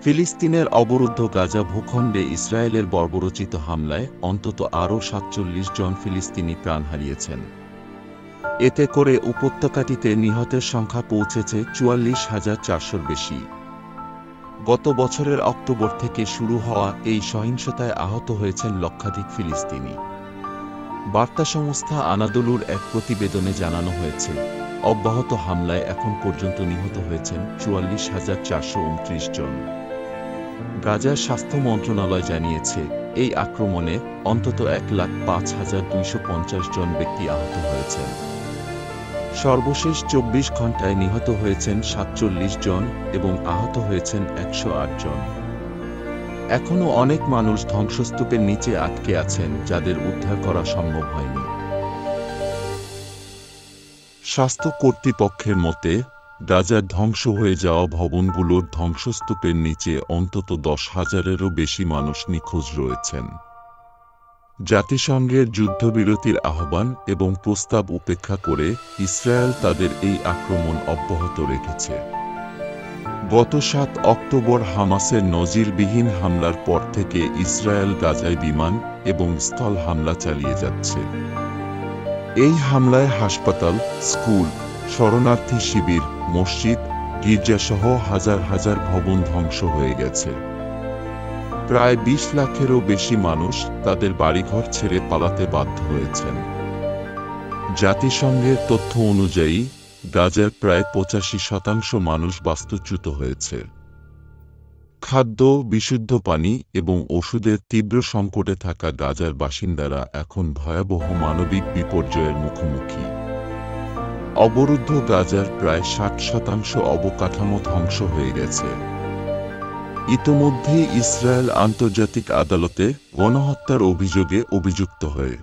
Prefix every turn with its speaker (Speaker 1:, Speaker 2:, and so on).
Speaker 1: ফিলিস্তিনের অবরুদ্ধ গাজা ভূখণ্ডে ইসরায়েলের বর্বরোচিত হামলায় অন্তত আরও ৪৭ জন ফিলিস্তিনি প্রাণ হারিয়েছেন। এতে করে উপত্যকাটিতে নিহতের সংখ্যা পৌঁছেছে ৪৪,৪০০-র বেশি। গত বছরের অক্টোবর থেকে শুরু হওয়া এই সহিংসতায় আহত হয়েছেন লক্ষাধিক ফিলিস্তিনি। বার্তা সংস্থা আনাদোলুর এক প্রতিবেদনে জানানো হয়েছে, অব্যাহত হামলায় এখন পর্যন্ত নিহত হয়েছেন ৪৪,৪২৯ জন। গাজার স্বাস্থ্য মন্ত্রণালয় জানিয়েছে, এই আক্রমণে অন্তত ১,০৫,২৫০ জন ব্যক্তি আহত হয়েছেন। সর্বশেষ ২৪ ঘণ্টায় নিহত হয়েছেন ৪৭ জন এবং আহত হয়েছেন ১০৮ জন। এখনও অনেক মানুষ ধ্বংসস্তূপের নিচে আটকে আছেন, যাদের উদ্ধার করা সম্ভব হয়নি। স্বাস্থ্য কর্তৃপক্ষের মতে, গাজার ধ্বংস হয়ে যাওয়া ভবনগুলোর ধ্বংসস্তূপের নিচে অন্তত ১০,০০০-এরও বেশি মানুষ নিখোঁজ রয়েছেন। জাতিসংঘের যুদ্ধবিরতির আহ্বান এবং প্রস্তাব উপেক্ষা করে ইসরায়েল তাদের এই আক্রমণ অব্যাহত রেখেছে। গত ৭ অক্টোবর হামাসের নজিরবিহীন হামলার পর থেকে ইসরায়েল গাজায় বিমান এবং স্থল হামলা চালিয়ে যাচ্ছে। এই হামলায় হাসপাতাল, স্কুল, শরণার্থী শিবির, মসজিদ, গির্জাসহ হাজার হাজার ভবন ধ্বংস হয়ে গেছে। প্রায় ২০ লাখেরও বেশি মানুষ তাদের বাড়িঘর ছেড়ে পালাতে বাধ্য হয়েছেন। জাতিসংঘের তথ্য অনুযায়ী গাজার প্রায় ৮৫% মানুষ বাস্তুচ্যুত হয়েছে। খাদ্য, বিশুদ্ধ পানি এবং ওষুধের তীব্র সংকটে থাকা গাজার বাসিন্দারা এখন ভয়াবহ মানবিক বিপর্যয়ের মুখোমুখি। অবরুদ্ধ গাজার প্রায় ৬০% অবকাঠামো ধ্বংস হয়ে গেছে। ইতোমধ্যেই ইসরায়েল আন্তর্জাতিক আদালতে গণহত্যার অভিযোগে অভিযুক্ত হয়ে